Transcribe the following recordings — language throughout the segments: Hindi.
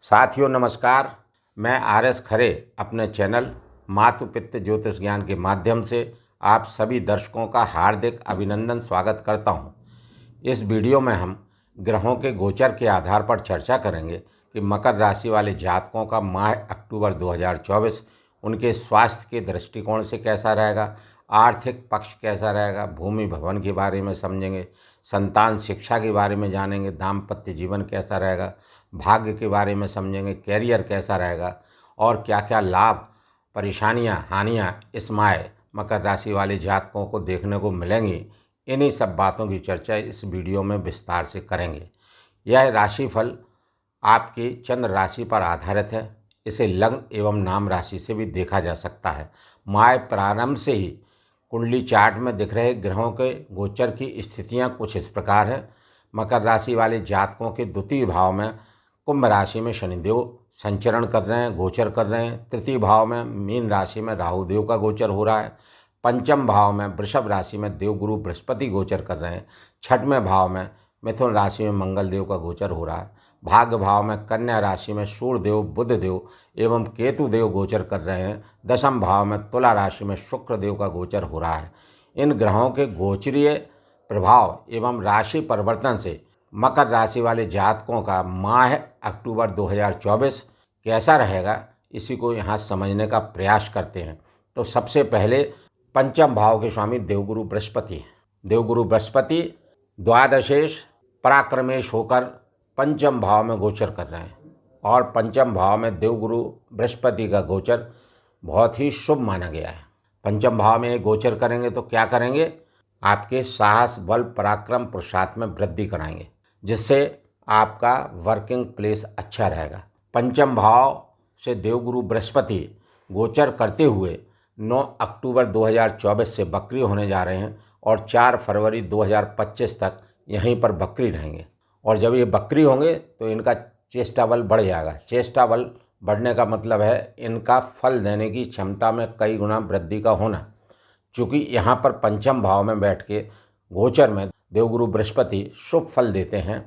साथियों नमस्कार। मैं आर.एस. खरे अपने चैनल मातु पित्त ज्योतिष ज्ञान के माध्यम से आप सभी दर्शकों का हार्दिक अभिनंदन स्वागत करता हूं। इस वीडियो में हम ग्रहों के गोचर के आधार पर चर्चा करेंगे कि मकर राशि वाले जातकों का माह अक्टूबर 2024 उनके स्वास्थ्य के दृष्टिकोण से कैसा रहेगा, आर्थिक पक्ष कैसा रहेगा, भूमि भवन के बारे में समझेंगे, संतान शिक्षा के बारे में जानेंगे, दाम्पत्य जीवन कैसा रहेगा, भाग्य के बारे में समझेंगे, कैरियर कैसा रहेगा और क्या क्या लाभ, परेशानियां, हानियां इस माह मकर राशि वाले जातकों को देखने को मिलेंगी। इन्हीं सब बातों की चर्चा इस वीडियो में विस्तार से करेंगे। यह राशिफल आपकी चंद्र राशि पर आधारित है। इसे लग्न एवं नाम राशि से भी देखा जा सकता है। माह प्रारंभ से ही कुंडली चार्ट में दिख रहे ग्रहों के गोचर की स्थितियां कुछ इस प्रकार है। मकर राशि वाले जातकों के द्वितीय भाव में कुंभ राशि में शनिदेव संचरण कर रहे हैं, गोचर कर रहे हैं। तृतीय भाव में मीन राशि में राहु देव का गोचर हो रहा है। पंचम भाव में वृषभ राशि में देवगुरु बृहस्पति गोचर कर रहे हैं। छठवें भाव में मिथुन राशि में मंगल देव का गोचर हो रहा है। भाग्य भाव में कन्या राशि में सूर्य देव, बुध देव एवं केतु देव गोचर कर रहे हैं। दशम भाव में तुला राशि में शुक्र देव का गोचर हो रहा है। इन ग्रहों के गोचरीय प्रभाव एवं राशि परिवर्तन से मकर राशि वाले जातकों का माह अक्टूबर 2024 कैसा रहेगा, इसी को यहाँ समझने का प्रयास करते हैं। तो सबसे पहले पंचम भाव के स्वामी देवगुरु बृहस्पति हैं। देवगुरु बृहस्पति द्वादशेश पराक्रमेश होकर पंचम भाव में गोचर कर रहे हैं और पंचम भाव में देवगुरु बृहस्पति का गोचर बहुत ही शुभ माना गया है। पंचम भाव में गोचर करेंगे तो क्या करेंगे, आपके साहस, बल, पराक्रम, पुरुषार्थ में वृद्धि कराएंगे, जिससे आपका वर्किंग प्लेस अच्छा रहेगा। पंचम भाव से देवगुरु बृहस्पति गोचर करते हुए 9 अक्टूबर 2024 से बकरी होने जा रहे हैं और 4 फरवरी 2025 तक यहीं पर बकरी रहेंगे। और जब ये बकरी होंगे तो इनका चेष्टा बल बढ़ जाएगा। चेष्टा बल बढ़ने का मतलब है इनका फल देने की क्षमता में कई गुना वृद्धि का होना। चूँकि यहाँ पर पंचम भाव में बैठ के गोचर में देवगुरु बृहस्पति शुभ फल देते हैं,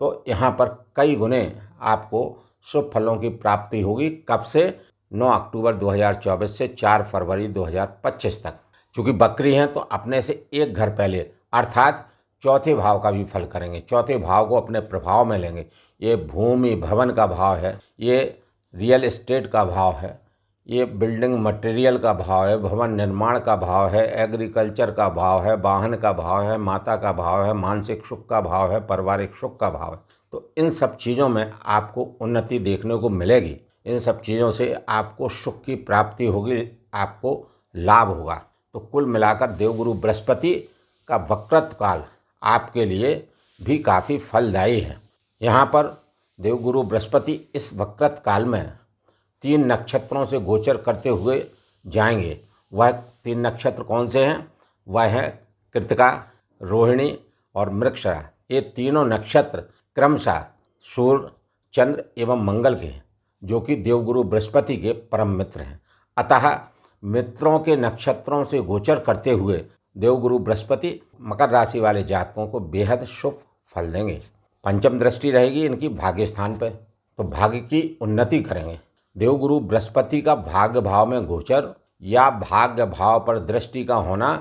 तो यहाँ पर कई गुने आपको शुभ फलों की प्राप्ति होगी। कब से? 9 अक्टूबर 2024 से 4 फरवरी 2025 तक। चूँकि बकरी हैं तो अपने से एक घर पहले अर्थात चौथे भाव का भी फल करेंगे। चौथे भाव को अपने प्रभाव में लेंगे। ये भूमि भवन का भाव है, ये रियल एस्टेट का भाव है, ये बिल्डिंग मटेरियल का भाव है, भवन निर्माण का भाव है, एग्रीकल्चर का भाव है, वाहन का भाव है, माता का भाव है, मानसिक सुख का भाव है, पारिवारिक सुख का भाव है। तो इन सब चीज़ों में आपको उन्नति देखने को मिलेगी। इन सब चीज़ों से आपको सुख की प्राप्ति होगी, आपको लाभ होगा। तो कुल मिलाकर देवगुरु बृहस्पति का वक्रत काल आपके लिए भी काफ़ी फलदायी है। यहाँ पर देवगुरु बृहस्पति इस वक्रत काल में 3 नक्षत्रों से गोचर करते हुए जाएंगे। वह 3 नक्षत्र कौन से हैं? वह हैं कृत्तिका, रोहिणी और मृगशिरा। ये तीनों नक्षत्र क्रमशः सूर्य, चंद्र एवं मंगल के हैं, जो कि देवगुरु बृहस्पति के परम मित्र हैं। अतः मित्रों के नक्षत्रों से गोचर करते हुए देवगुरु बृहस्पति मकर राशि वाले जातकों को बेहद शुभ फल देंगे। पंचम दृष्टि रहेगी इनकी भाग्य स्थान पर, तो भाग्य की उन्नति करेंगे। देवगुरु बृहस्पति का भाग्य भाव में गोचर या भाग्य भाव पर दृष्टि का होना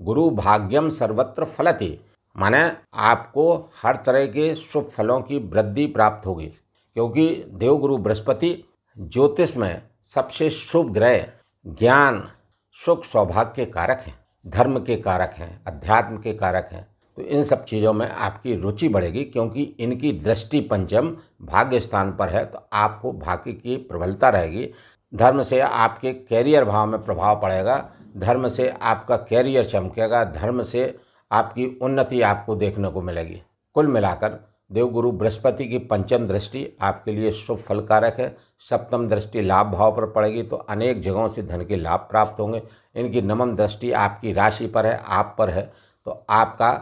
गुरु भाग्यम सर्वत्र फलति, माने आपको हर तरह के शुभ फलों की वृद्धि प्राप्त होगी। क्योंकि देवगुरु बृहस्पति ज्योतिष में सबसे शुभ ग्रह, ज्ञान, सुख, सौभाग्य के कारक हैं, धर्म के कारक हैं, अध्यात्म के कारक हैं। तो इन सब चीज़ों में आपकी रुचि बढ़ेगी, क्योंकि इनकी दृष्टि पंचम भाग्य स्थान पर है। तो आपको भाग्य की प्रबलता रहेगी। धर्म से आपके कैरियर भाव में प्रभाव पड़ेगा, धर्म से आपका कैरियर चमकेगा, धर्म से आपकी उन्नति आपको देखने को मिलेगी। कुल मिलाकर देवगुरु बृहस्पति की पंचम दृष्टि आपके लिए शुभ फलकारक है। सप्तम दृष्टि लाभ भाव पर पड़ेगी तो अनेक जगहों से धन के लाभ प्राप्त होंगे। इनकी नवम दृष्टि आपकी राशि पर है, आप पर है, तो आपका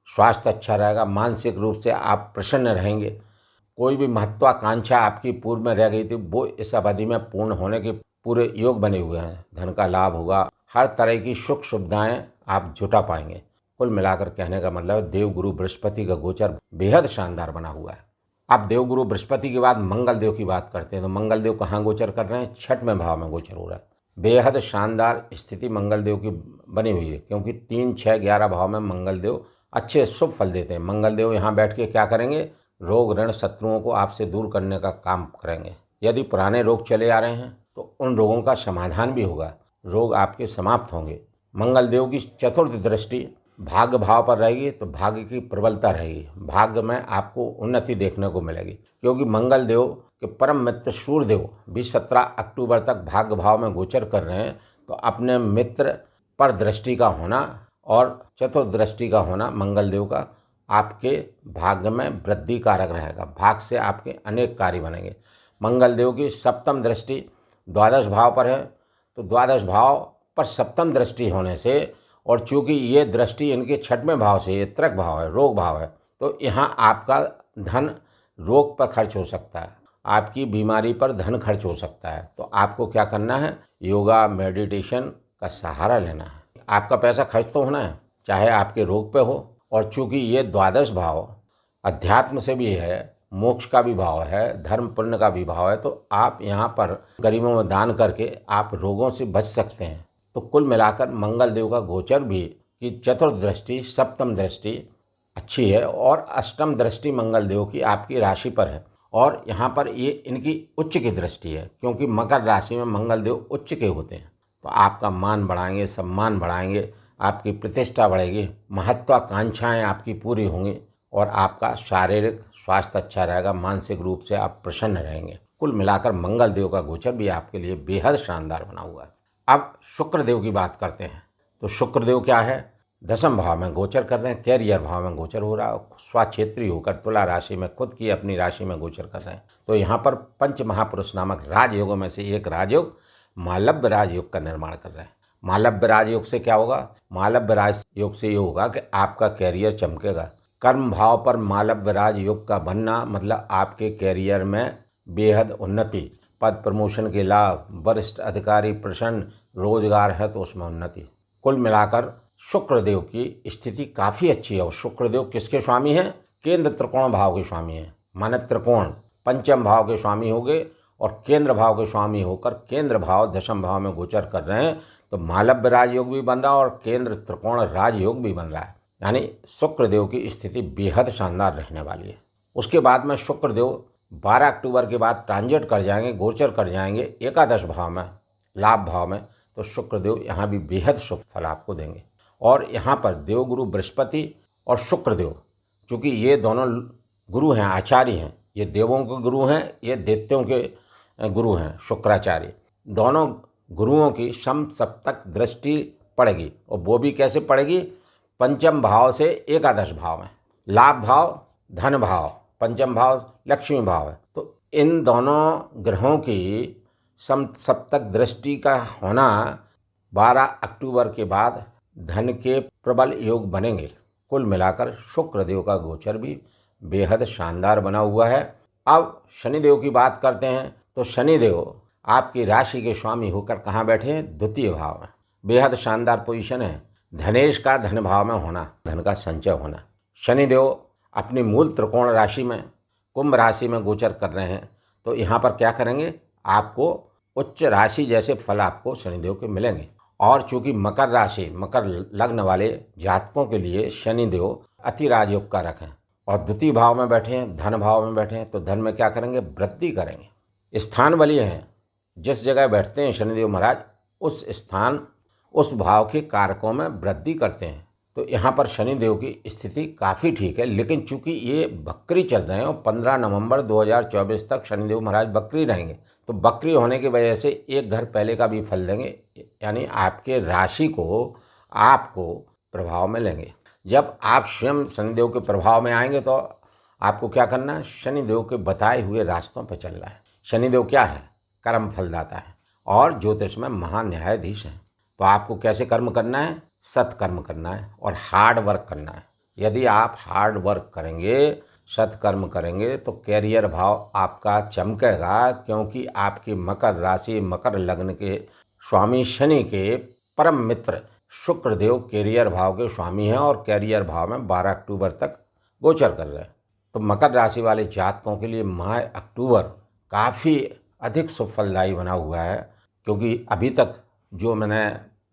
स्वास्थ्य अच्छा रहेगा। मानसिक रूप से आप प्रसन्न रहेंगे। कोई भी महत्वाकांक्षा आपकी पूर्व में रह गई थी, वो इस अवधि में पूर्ण होने के पूरे योग बने हुए हैं। धन का लाभ होगा, हर तरह की सुख सुविधाएं आप जुटा पाएंगे। कुल मिलाकर कहने का मतलब देवगुरु बृहस्पति का गोचर बेहद शानदार बना हुआ है। अब देवगुरु बृहस्पति के बाद मंगल देव की बात करते हैं। तो मंगल देव कहाँ गोचर कर रहे हैं? छठवें भाव में गोचर हो रहा है। बेहद शानदार स्थिति मंगल देव की बनी हुई है, क्योंकि 3, 6, 11 भाव में मंगल देव अच्छे शुभ फल देते हैं। मंगल देव यहाँ बैठ के क्या करेंगे? रोग ऋण शत्रुओं को आपसे दूर करने का काम करेंगे। यदि पुराने रोग चले आ रहे हैं तो उन रोगों का समाधान भी होगा, रोग आपके समाप्त होंगे। मंगल देव की चतुर्थ दृष्टि भाग्य भाव पर रहेगी तो भाग्य की प्रबलता रहेगी, भाग्य में आपको उन्नति देखने को मिलेगी, क्योंकि मंगल देव के परम मित्र सूर्य देव भी 17 अक्टूबर तक भाग्य भाव में गोचर कर रहे हैं। तो अपने मित्र पर दृष्टि का होना और चतुर्थ दृष्टि का होना मंगल देव का आपके भाग्य में वृद्धि कारक रहेगा। भाग्य से आपके अनेक कार्य बनेंगे। मंगल देव की सप्तम दृष्टि द्वादश भाव पर है, तो द्वादश भाव पर सप्तम दृष्टि होने से, और चूंकि ये दृष्टि इनके छठवें भाव से, ये त्रक भाव है, रोग भाव है, तो यहाँ आपका धन रोग पर खर्च हो सकता है, आपकी बीमारी पर धन खर्च हो सकता है। तो आपको क्या करना है? योगा मेडिटेशन का सहारा लेना है। आपका पैसा खर्च तो होना है, चाहे आपके रोग पे हो। और चूंकि ये द्वादश भाव अध्यात्म से भी है, मोक्ष का भी भाव है, धर्म पुण्य का भी भाव है, तो आप यहाँ पर गरीबों में दान करके आप रोगों से बच सकते हैं। तो कुल मिलाकर मंगल देव का गोचर भी की चतुर्थ दृष्टि, सप्तम दृष्टि अच्छी है, और अष्टम दृष्टि मंगल देव की आपकी राशि पर है, और यहाँ पर ये इनकी उच्च की दृष्टि है, क्योंकि मकर राशि में मंगल देव उच्च के होते हैं। तो आपका मान बढ़ाएंगे, सम्मान बढ़ाएंगे, आपकी प्रतिष्ठा बढ़ेगी, महत्वाकांक्षाएं आपकी पूरी होंगी, और आपका शारीरिक स्वास्थ्य अच्छा रहेगा, मानसिक रूप से आप प्रसन्न रहेंगे। कुल मिलाकर मंगल देव का गोचर भी आपके लिए बेहद शानदार बना हुआ है। अब शुक्र देव की बात करते हैं। तो शुक्र देव क्या है? दशम भाव में गोचर कर रहे हैं, कैरियर भाव में गोचर हो रहा है, स्वक्षेत्री होकर तुला राशि में, खुद की अपनी राशि में गोचर कर रहे हैं। तो यहाँ पर पंच महापुरुष नामक राजयोगों में से एक राजयोग मालव्य राजयोग का निर्माण कर रहे हैं। मालव्य राजयोग से क्या होगा? मालव्य राजयोग से ये होगा कि आपका कैरियर चमकेगा। कर्म भाव पर मालव्य राजयोग का बनना मतलब आपके कैरियर में बेहद उन्नति, पद प्रमोशन के लाभ, वरिष्ठ अधिकारी प्रसन्न, रोजगार है तो उसमें उन्नति। कुल मिलाकर शुक्रदेव की स्थिति काफ़ी अच्छी है। और शुक्रदेव किसके स्वामी हैं? केंद्र त्रिकोण भाव के स्वामी हैं। माने त्रिकोण पंचम भाव के स्वामी हो गए और केंद्र भाव के स्वामी होकर केंद्र भाव दशम भाव में गोचर कर रहे हैं। तो मालव्य राजयोग भी बन रहा है और केंद्र त्रिकोण राजयोग भी बन रहा है, यानी शुक्रदेव की स्थिति बेहद शानदार रहने वाली है। उसके बाद में शुक्रदेव 12 अक्टूबर के बाद ट्रांजिट कर जाएंगे, गोचर कर जाएंगे एकादश भाव में, लाभ भाव में। तो शुक्रदेव यहाँ भी बेहद शुभ फल आपको देंगे। और यहाँ पर देवगुरु बृहस्पति और शुक्रदेव, चूँकि ये दोनों गुरु हैं, आचार्य हैं, ये देवों के गुरु हैं, ये दैत्यों के गुरु हैं, शुक्राचार्य। दोनों गुरुओं की सम सप्तक दृष्टि पड़ेगी, और वो भी कैसे पड़ेगी? पंचम भाव से एकादश भाव में। लाभ भाव धन भाव, पंचम भाव लक्ष्मी भाव है। तो इन दोनों ग्रहों की सम सप्तक दृष्टि का होना 12 अक्टूबर के बाद धन के प्रबल योग बनेंगे। कुल मिलाकर शुक्रदेव का गोचर भी बेहद शानदार बना हुआ है। अब शनिदेव की बात करते हैं। तो शनिदेव आपकी राशि के स्वामी होकर कहाँ बैठे हैं? द्वितीय भाव में। बेहद शानदार पोजीशन है। धनेश का धन भाव में होना, धन का संचय होना। शनिदेव अपनी मूल त्रिकोण राशि में, कुंभ राशि में गोचर कर रहे हैं। तो यहाँ पर क्या करेंगे? आपको उच्च राशि जैसे फल आपको शनिदेव के मिलेंगे। और चूंकि मकर राशि, मकर लग्न वाले जातकों के लिए शनिदेव अति राजयोग कारक हैं, और द्वितीय भाव में बैठे हैं, धन भाव में बैठे हैं। तो धन में क्या करेंगे? वृद्धि करेंगे। स्थान बलीय हैं, जिस जगह बैठते हैं शनिदेव महाराज, उस स्थान उस भाव के कारकों में वृद्धि करते हैं। तो यहाँ पर शनिदेव की स्थिति काफ़ी ठीक है। लेकिन चूंकि ये बकरी चल रहे हैं और 15 नवंबर 2024 तक शनिदेव महाराज बकरी रहेंगे, तो बकरी होने की वजह से एक घर पहले का भी फल देंगे, यानी आपके राशि को आपको प्रभाव में लेंगे। जब आप स्वयं शनिदेव के प्रभाव में आएंगे तो आपको क्या करना है? शनिदेव के बताए हुए रास्तों पर चलना है। शनिदेव क्या है? कर्म फलदाता है और ज्योतिष में महान न्यायाधीश हैं। तो आपको कैसे कर्म करना है? सत्कर्म करना है और हार्ड वर्क करना है। यदि आप हार्ड वर्क करेंगे, सत्कर्म करेंगे, तो कैरियर भाव आपका चमकेगा, क्योंकि आपकी मकर राशि, मकर लग्न के स्वामी शनि के परम मित्र शुक्रदेव कैरियर भाव के स्वामी हैं और कैरियर भाव में 12 अक्टूबर तक गोचर कर रहे हैं। तो मकर राशि वाले जातकों के लिए माह अक्टूबर काफ़ी अधिक शुभ फलदायी बना हुआ है, क्योंकि अभी तक जो मैंने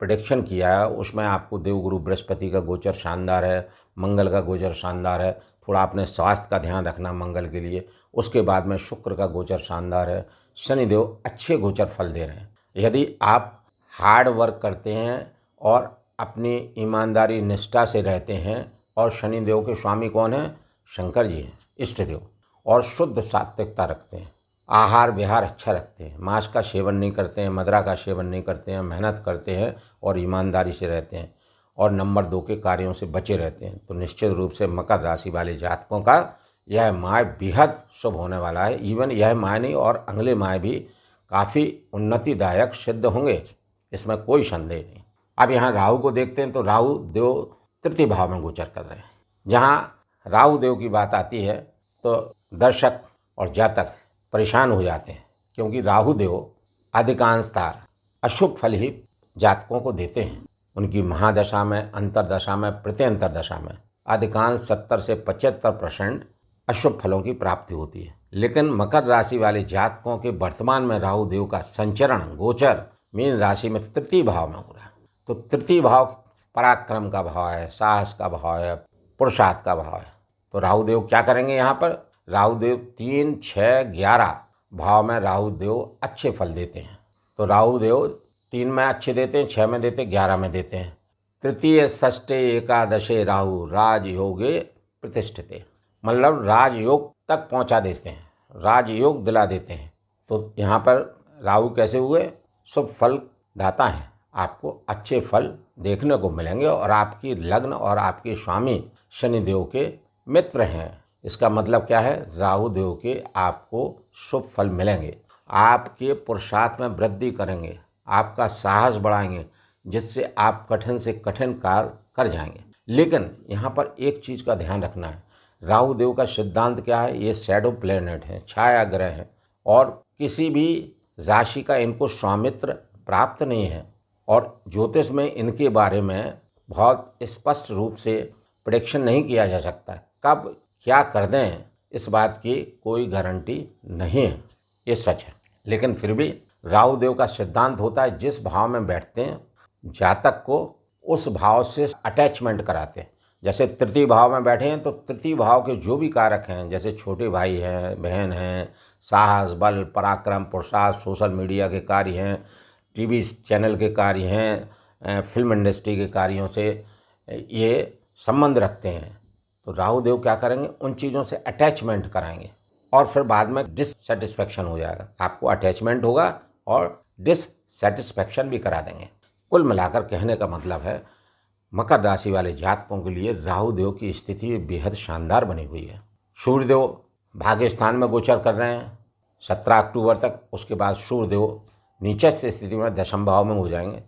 प्रेडिक्शन किया है उसमें आपको देवगुरु बृहस्पति का गोचर शानदार है, मंगल का गोचर शानदार है। थोड़ा अपने स्वास्थ्य का ध्यान रखना मंगल के लिए। उसके बाद में शुक्र का गोचर शानदार है। शनिदेव अच्छे गोचर फल दे रहे हैं। यदि आप हार्ड वर्क करते हैं और अपनी ईमानदारी निष्ठा से रहते हैं, और शनिदेव के स्वामी कौन हैं? शंकर जी हैं, इष्ट देव, और शुद्ध सात्विकता रखते हैं, आहार विहार अच्छा रखते हैं, मांस का सेवन नहीं करते हैं, मदिरा का सेवन नहीं करते हैं, मेहनत करते हैं और ईमानदारी से रहते हैं, और नंबर 2 के कार्यों से बचे रहते हैं, तो निश्चित रूप से मकर राशि वाले जातकों का यह माह बेहद शुभ होने वाला है। इवन यह माह नहीं और अगले माह भी काफ़ी उन्नतिदायक सिद्ध होंगे, इसमें कोई संदेह नहीं। अब यहाँ राहु को देखते हैं तो राहु देव तृतीय भाव में गोचर कर रहे हैं। जहाँ राहु देव की बात आती है तो दर्शक और जातक परेशान हो जाते हैं, क्योंकि राहु देव अधिकांशतः अशुभ फल ही जातकों को देते हैं। उनकी महादशा में, अंतरदशा में, प्रत्यंतर दशा में अधिकांश 70 से 75% अशुभ फलों की प्राप्ति होती है। लेकिन मकर राशि वाले जातकों के वर्तमान में राहु देव का संचरण गोचर मीन राशि में तृतीय भाव में हो रहा है। तो तृतीय भाव पराक्रम का भाव है, साहस का भाव है, पुरुषार्थ का भाव है। तो राहु देव क्या करेंगे? यहाँ पर राहु देव 3, 6, 11 भाव में राहु देव अच्छे फल देते हैं। तो राहु देव 3 में अच्छे देते हैं, 6 में देते हैं, 11 में देते हैं। तृतीय षष्ठे एकादशे राहु राजयोगे प्रतिष्ठिते, मतलब राजयोग तक पहुंचा देते हैं, राजयोग दिला देते हैं। तो यहाँ पर राहु कैसे हुए? शुभ फल दाता हैं, आपको अच्छे फल देखने को मिलेंगे, और आपकी लग्न और आपके स्वामी शनिदेव के मित्र हैं। इसका मतलब क्या है? राहु देव के आपको शुभ फल मिलेंगे, आपके पुरुषार्थ में वृद्धि करेंगे, आपका साहस बढ़ाएंगे, जिससे आप कठिन से कठिन कार्य कर जाएंगे। लेकिन यहाँ पर एक चीज़ का ध्यान रखना है, राहु देव का सिद्धांत क्या है? ये शैडो प्लैनेट है, छाया ग्रह है, और किसी भी राशि का इनको स्वामित्व प्राप्त नहीं है, और ज्योतिष में इनके बारे में बहुत स्पष्ट रूप से प्रेडिक्शन नहीं किया जा सकता। कब क्या कर दें इस बात की कोई गारंटी नहीं है, ये सच है। लेकिन फिर भी राहु देव का सिद्धांत होता है, जिस भाव में बैठते हैं जातक को उस भाव से अटैचमेंट कराते हैं। जैसे तृतीय भाव में बैठे हैं तो तृतीय भाव के जो भी कारक हैं, जैसे छोटे भाई हैं, बहन हैं, साहस, बल, पराक्रम, पुरुषार्थ, सोशल मीडिया के कार्य हैं, टीवी चैनल के कार्य हैं, फिल्म इंडस्ट्री के कार्यों से ये संबंध रखते हैं, तो राहु देव क्या करेंगे? उन चीज़ों से अटैचमेंट कराएंगे, और फिर बाद में डिससेटिस्फैक्शन हो जाएगा। आपको अटैचमेंट होगा और डिससेटिस्फैक्शन भी करा देंगे। कुल मिलाकर कहने का मतलब है, मकर राशि वाले जातकों के लिए राहु देव की स्थिति बेहद शानदार बनी हुई है। सूर्यदेव भाग्य स्थान में गोचर कर रहे हैं 17 अक्टूबर तक। उसके बाद सूर्यदेव नीचस्थ स्थिति में दशम भाव में हो जाएंगे।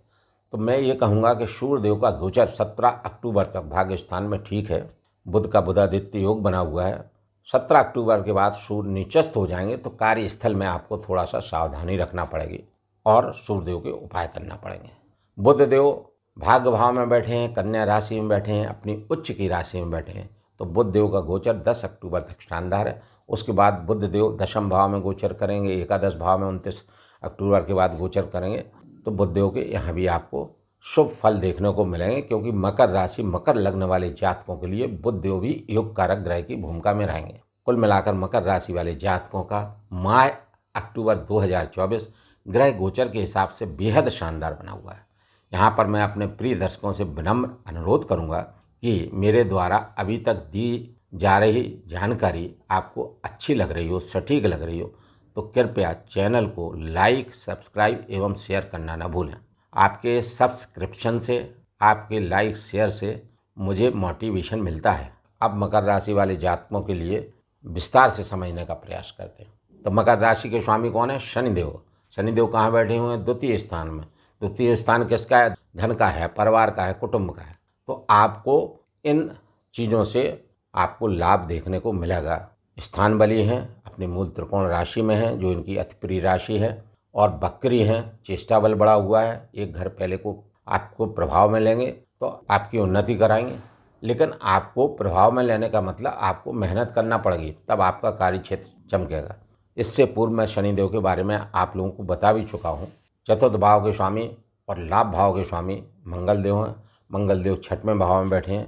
तो मैं ये कहूँगा कि सूर्यदेव का गोचर 17 अक्टूबर तक भाग्य स्थान में ठीक है। बुध का बुधादित्य योग बना हुआ है। 17 अक्टूबर के बाद सूर्य नीचस्थ हो जाएंगे, तो कार्यस्थल में आपको थोड़ा सा सावधानी रखना पड़ेगी और सूर्यदेव के उपाय करना पड़ेंगे। बुध देव भाग्य भाव में बैठे हैं, कन्या राशि में बैठे हैं, अपनी उच्च की राशि में बैठे हैं, तो बुध देव का गोचर 10 अक्टूबर तक शानदार है। उसके बाद बुध देव दशम भाव में गोचर करेंगे, एकादश भाव में 29 अक्टूबर के बाद गोचर करेंगे। तो बुध देव के यहाँ भी आपको शुभ फल देखने को मिलेंगे, क्योंकि मकर राशि, मकर लग्न वाले जातकों के लिए बुध देव भी योग कारक ग्रह की भूमिका में रहेंगे। कुल मिलाकर मकर राशि वाले जातकों का माह अक्टूबर 2024 ग्रह गोचर के हिसाब से बेहद शानदार बना हुआ है। यहाँ पर मैं अपने प्रिय दर्शकों से विनम्र अनुरोध करूँगा कि मेरे द्वारा अभी तक दी जा रही जानकारी आपको अच्छी लग रही हो, सटीक लग रही हो, तो कृपया चैनल को लाइक, सब्सक्राइब एवं शेयर करना न भूलें। आपके सब्सक्रिप्शन से, आपके लाइक शेयर से मुझे मोटिवेशन मिलता है। अब मकर राशि वाले जातकों के लिए विस्तार से समझने का प्रयास करते हैं। तो मकर राशि के स्वामी कौन है? शनिदेव। शनिदेव कहाँ बैठे हुए हैं? द्वितीय स्थान में। द्वितीय स्थान किसका है? धन का है, परिवार का है, कुटुंब का है। तो आपको इन चीज़ों से आपको लाभ देखने को मिलेगा। स्थान बली हैं, अपनी मूल त्रिकोण राशि में हैं, जो इनकी अति प्रिय राशि है, और बकरी हैं, चेष्टा बल बढ़ा हुआ है। एक घर पहले को आपको प्रभाव में लेंगे तो आपकी उन्नति कराएंगे। लेकिन आपको प्रभाव में लेने का मतलब आपको मेहनत करना पड़ेगी, तब आपका कार्य क्षेत्र चमकेगा। इससे पूर्व मैं शनिदेव के बारे में आप लोगों को बता भी चुका हूँ। चतुर्थ भाव के स्वामी और लाभ भाव के स्वामी मंगल देव हैं। मंगल देव छठवें भाव में बैठे हैं।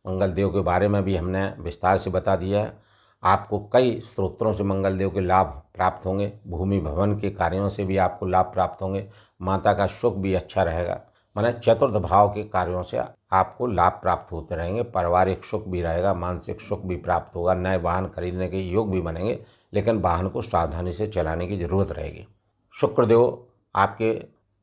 मंगल देव के बारे में भी हमने विस्तार से बता दिया है। आपको कई स्रोतों से मंगल देव के लाभ प्राप्त होंगे। भूमि भवन के कार्यों से भी आपको लाभ प्राप्त होंगे। माता का सुख भी अच्छा रहेगा। माने चतुर्थ भाव के कार्यों से आपको लाभ प्राप्त होते रहेंगे। पारिवारिक सुख भी रहेगा, मानसिक सुख भी प्राप्त होगा। नए वाहन खरीदने के योग भी बनेंगे, लेकिन वाहन को सावधानी से चलाने की जरूरत रहेगी। शुक्रदेव आपके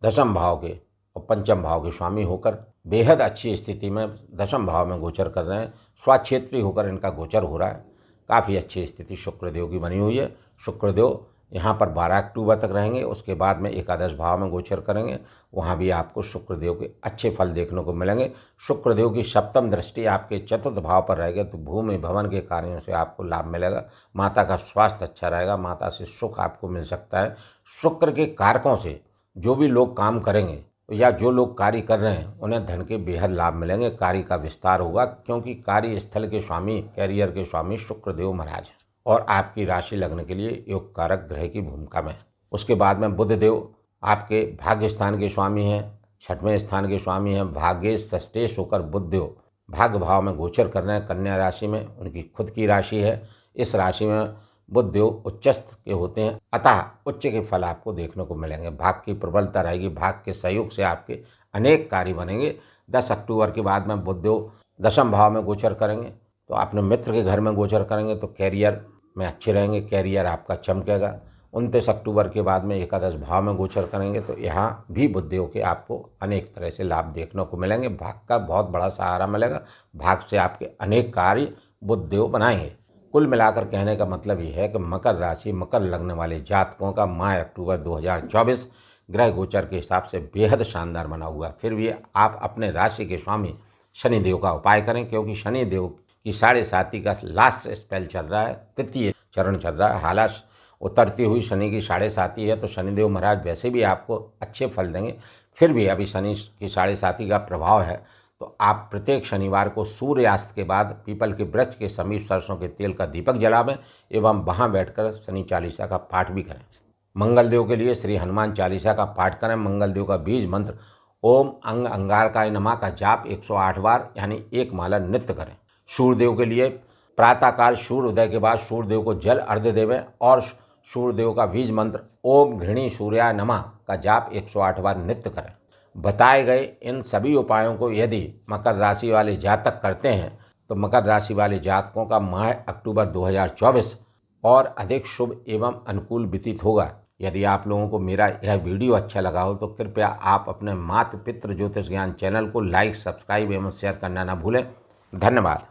दशम भाव के और पंचम भाव के स्वामी होकर बेहद अच्छी स्थिति में दशम भाव में गोचर कर रहे हैं। स्वक्षेत्री होकर इनका गोचर हो रहा है। काफ़ी अच्छी स्थिति शुक्रदेव की बनी हुई है। शुक्रदेव यहाँ पर 12 अक्टूबर तक रहेंगे। उसके बाद में एकादश भाव में गोचर करेंगे। वहाँ भी आपको शुक्रदेव के अच्छे फल देखने को मिलेंगे। शुक्रदेव की सप्तम दृष्टि आपके चतुर्थ भाव पर रहेगी, तो भूमि भवन के कार्यों से आपको लाभ मिलेगा। माता का स्वास्थ्य अच्छा रहेगा। माता से सुख आपको मिल सकता है। शुक्र के कारकों से जो भी लोग काम करेंगे या जो लोग कार्य कर रहे हैं, उन्हें धन के बेहद लाभ मिलेंगे। कार्य का विस्तार होगा, क्योंकि कार्यस्थल के स्वामी, कैरियर के स्वामी शुक्रदेव महाराज हैं और आपकी राशि लगने के लिए योग कारक ग्रह की भूमिका में। उसके बाद में बुध देव आपके भाग्य स्थान के स्वामी हैं, छठवें स्थान के स्वामी हैं। भाग्य षष्ठेश होकर बुध देव भाग्य भाव में गोचर कर रहे हैं, कन्या राशि में। उनकी खुद की राशि है। इस राशि में बुध देव उच्चस्थ के होते हैं, अतः उच्च के फल आपको देखने को मिलेंगे। भाग की प्रबलता रहेगी। भाग के सहयोग से आपके अनेक कार्य बनेंगे। 10 अक्टूबर के बाद में बुध देव दशम भाव में गोचर करेंगे, तो अपने मित्र के घर में गोचर करेंगे, तो कैरियर में अच्छे रहेंगे। कैरियर आपका चमकेगा। 29 अक्टूबर के बाद में एकादश भाव में गोचर करेंगे, तो यहाँ भी बुध देव के आपको अनेक तरह से लाभ देखने को मिलेंगे। भाग का बहुत बड़ा सहारा मिलेगा। भाग से आपके अनेक कार्य बुध देव बनाएंगे। कुल मिलाकर कहने का मतलब ये है कि मकर राशि, मकर लगने वाले जातकों का माह अक्टूबर 2024 ग्रह गोचर के हिसाब से बेहद शानदार बना हुआ है। फिर भी आप अपने राशि के स्वामी शनिदेव का उपाय करें, क्योंकि शनिदेव की 7.5 का लास्ट स्पेल चल रहा है, तृतीय चरण चल रहा है। हालांकि उतरती हुई शनि की 7.5 है, तो शनिदेव महाराज वैसे भी आपको अच्छे फल देंगे। फिर भी अभी शनि की 7.5 का प्रभाव है, तो आप प्रत्येक शनिवार को सूर्यास्त के बाद पीपल के वृक्ष के समीप सरसों के तेल का दीपक जलावें एवं वहां बैठकर शनि चालीसा का पाठ भी करें। मंगल देव के लिए श्री हनुमान चालीसा का पाठ करें। मंगल देव का बीज मंत्र ओम अंग अंगारकाय नमः का जाप 108 बार यानी 1 माला नित्य करें। सूर्यदेव के लिए प्रातःकाल सूर्य उदय के बाद सूर्यदेव को जल अर्घ्य देवें और सूर्यदेव का बीज मंत्र ओम घृणी सूर्याय नमः का जाप 108 बार नित्य करें। बताए गए इन सभी उपायों को यदि मकर राशि वाले जातक करते हैं, तो मकर राशि वाले जातकों का माह अक्टूबर 2024 और अधिक शुभ एवं अनुकूल व्यतीत होगा। यदि आप लोगों को मेरा यह वीडियो अच्छा लगा हो, तो कृपया आप अपने मातृ पितृ ज्योतिष ज्ञान चैनल को लाइक, सब्सक्राइब एवं शेयर करना ना भूलें। धन्यवाद।